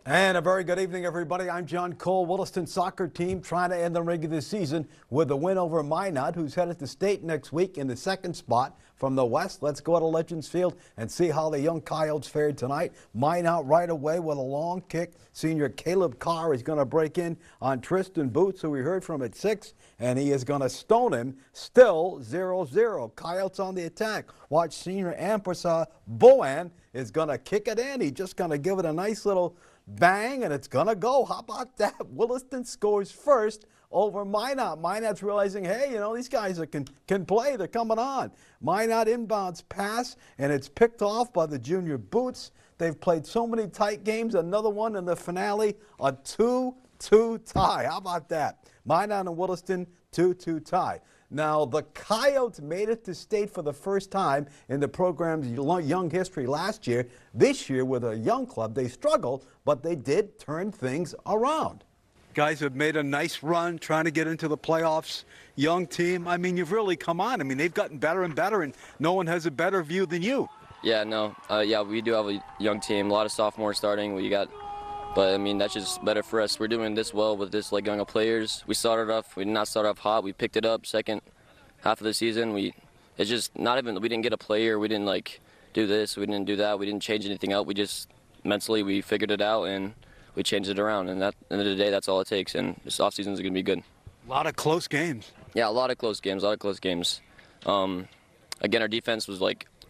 And a very good evening, everybody. I'm John Cole. Williston soccer team trying to end the regular season with a win over Minot, who's headed to state next week in the second spot from the west. Let's go to Legends Field and see how the young Coyotes fared tonight. Minot right away with a long kick. Senior Caleb Carr is going to break in on Tristan Boots, who we heard from at 6, and he is going to stone him. Still 0-0. Coyotes on the attack. Watch senior Ampersand Bowen is going to kick it in. He's just going to give it a nice little bang, and it's gonna go. How about that? Williston scores first over Minot. Minot's realizing, hey, these guys can play. They're coming on. Minot inbounds pass, and it's picked off by the junior Boots. They've played so many tight games. Another one in the finale, a 2-2 tie. How about that? Minot and Williston, 2-2 tie. Now, the Coyotes made it to state for the first time in the program's young history last year. This year, with a young club, they struggled, but they did turn things around. Guys have made a nice run trying to get into the playoffs. Young team. I mean, you've really come on. I mean, they've gotten better and better, and no one has a better view than you. Yeah, no. Yeah, we do have a young team. A lot of sophomores starting. But I mean, that's just better for us. We're doing this well with this younger players. We did not start off hot. We picked it up second half of the season. It's just not even, we didn't get a player. We didn't do this. We didn't do that. We didn't change anything up. We just mentally we figured it out and we changed it around. And at the end of the day, that's all it takes. And this off season is going to be good. A lot of close games. Yeah, a lot of close games. Again, our defense was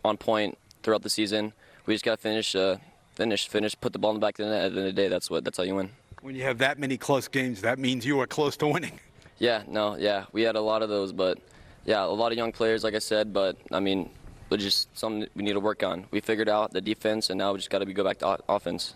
on point throughout the season. We just got to finish, put the ball in the back of the net. At the end of the day, that's how you win. When you have that many close games, that means you are close to winning. Yeah, we had a lot of those, but yeah, a lot of young players, like I said, but I mean, it's just something we need to work on. We figured out the defense, and now we just got to go back to offense.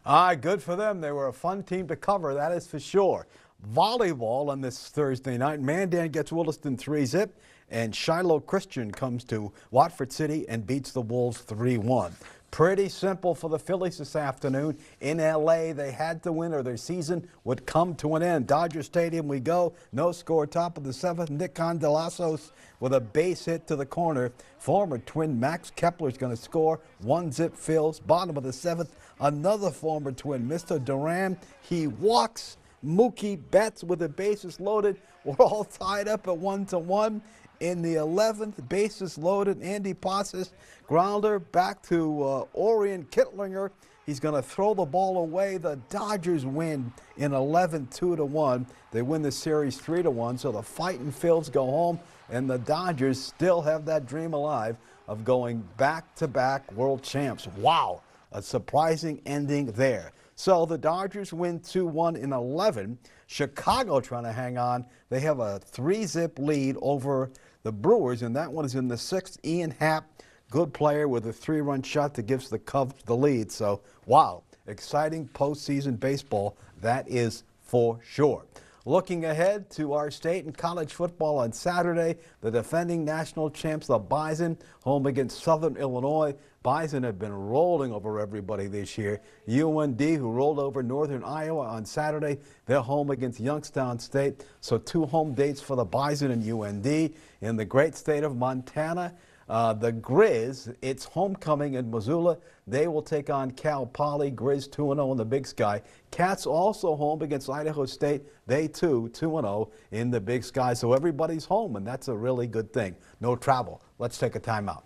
All right, good for them. They were a fun team to cover, that is for sure. Volleyball on this Thursday night. Mandan gets Williston 3-0, and Shiloh Christian comes to Watford City and beats the Wolves 3-1. Pretty simple for the Phillies this afternoon. In L.A., they had to win or their season would come to an end. Dodger Stadium we go. No score, top of the 7th. Nick Condelasos with a base hit to the corner. Former Twin Max Kepler is going to score. 1-0 Phils. Bottom of the 7th, another former Twin, Mr. Duran. He walks. Mookie Betts with the bases loaded. We're all tied up at 1-1. In the 11th, bases loaded, Andy Passes, grounder back to Orion Kittlinger. He's going to throw the ball away. The Dodgers win in 11, 2-1. They win the series 3-1, so the Fightin' Phils go home, and the Dodgers still have that dream alive of going back-to-back world champs. Wow, a surprising ending there. So the Dodgers win 2-1 in 11. Chicago trying to hang on. They have a 3-0 lead over the Brewers, and that one is in the 6th. Ian Happ, good player with a 3-run shot that gives the Cubs the lead. So, wow, exciting postseason baseball, that is for sure. Looking ahead to our state and college football on Saturday, the defending national champs, the Bison, home against Southern Illinois. Bison have been rolling over everybody this year. UND, who rolled over Northern Iowa on Saturday, they're home against Youngstown State. So 2 home dates for the Bison and UND. In the great state of Montana, the Grizz, it's homecoming in Missoula. They will take on Cal Poly. Grizz 2-0 in the Big Sky. Cats also home against Idaho State. They too 2-0 in the Big Sky. So everybody's home, and that's a really good thing. No travel. Let's take a timeout.